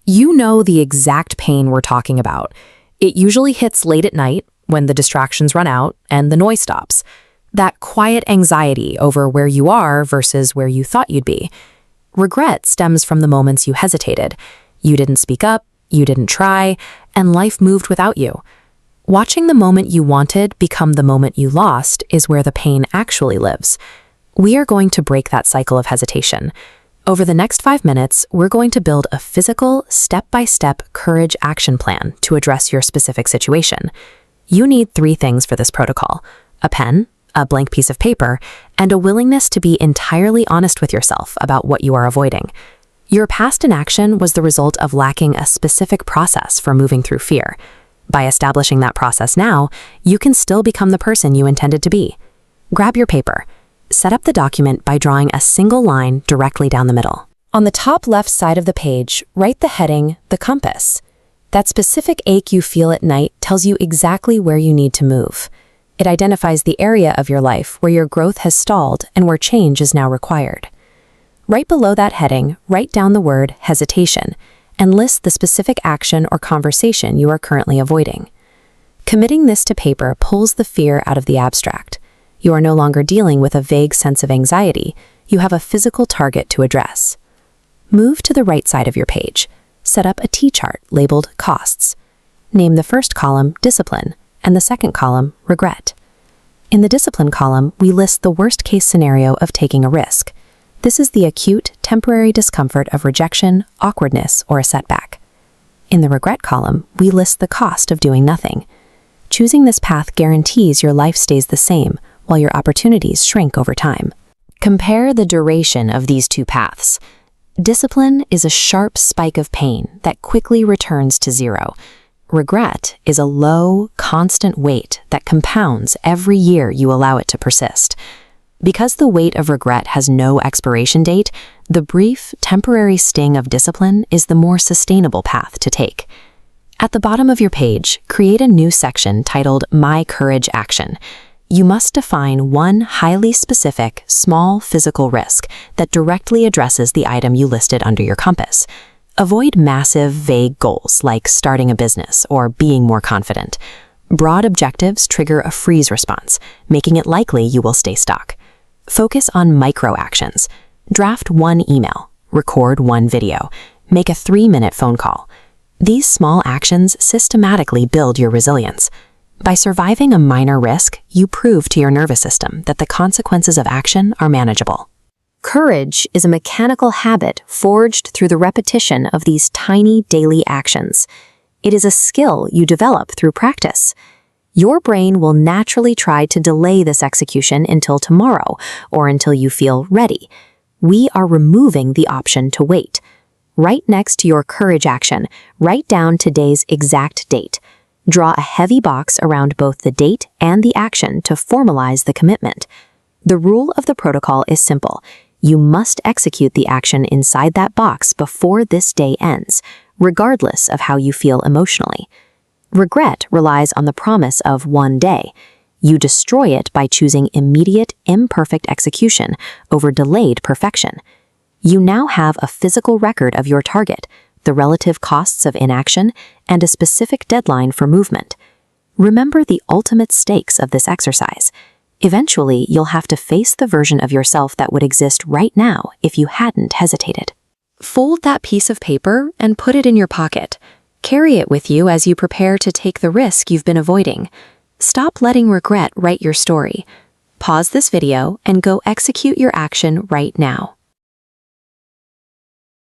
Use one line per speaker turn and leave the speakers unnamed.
You know the exact pain we're talking about. It usually hits late at night when the distractions run out and the noise stops. That quiet anxiety over where you are versus where you thought you'd be. Regret stems from the moments you hesitated. You didn't speak up, you didn't try, and life moved without you. Watching the moment you wanted become the moment you lost is where the pain actually lives. We are going to break that cycle of hesitation. Over the next 5 minutes, we're going to build a physical, step-by-step courage action plan to address your specific situation. You need 3 things for this protocol: a pen, a blank piece of paper, and a willingness to be entirely honest with yourself about what you are avoiding. Your past inaction was the result of lacking a specific process for moving through fear. By establishing that process now, you can still become the person you intended to be. Grab your paper. Set up the document by drawing a single line directly down the middle. On the top left side of the page, write the heading, "The Compass." That specific ache you feel at night tells you exactly where you need to move. It identifies the area of your life where your growth has stalled and where change is now required. Right below that heading, write down the word hesitation and list the specific action or conversation you are currently avoiding. Committing this to paper pulls the fear out of the abstract. You are no longer dealing with a vague sense of anxiety. You have a physical target to address. Move to the right side of your page. Set up a T-chart labeled Costs. Name the first column Discipline and the second column Regret. In the Discipline column, we list the worst-case scenario of taking a risk. This is the acute, temporary discomfort of rejection, awkwardness, or a setback. In the Regret column, we list the cost of doing nothing. Choosing this path guarantees your life stays the same, while your opportunities shrink over time. Compare the duration of these 2 paths. Discipline is a sharp spike of pain that quickly returns to 0. Regret is a low, constant weight that compounds every year you allow it to persist. Because the weight of regret has no expiration date, the brief, temporary sting of discipline is the more sustainable path to take. At the bottom of your page, create a new section titled My Courage Action. You must define one highly specific, small physical risk that directly addresses the item you listed under your compass. Avoid massive, vague goals like starting a business or being more confident. Broad objectives trigger a freeze response, making it likely you will stay stuck. Focus on micro actions. Draft 1 email, record 1 video, make a 3-minute phone call. These small actions systematically build your resilience. By surviving a minor risk, you prove to your nervous system that the consequences of action are manageable. Courage is a mechanical habit forged through the repetition of these tiny daily actions. It is a skill you develop through practice. Your brain will naturally try to delay this execution until tomorrow or until you feel ready. We are removing the option to wait. Right next to your courage action, write down today's exact date. Draw a heavy box around both the date and the action to formalize the commitment. The rule of the protocol is simple. You must execute the action inside that box before this day ends, regardless of how you feel emotionally. Regret relies on the promise of 1 day. You destroy it by choosing immediate, imperfect execution over delayed perfection. You now have a physical record of your target, the relative costs of inaction, and a specific deadline for movement. Remember the ultimate stakes of this exercise. Eventually, you'll have to face the version of yourself that would exist right now if you hadn't hesitated. Fold that piece of paper and put it in your pocket. Carry it with you as you prepare to take the risk you've been avoiding. Stop letting regret write your story. Pause this video and go execute your action right now.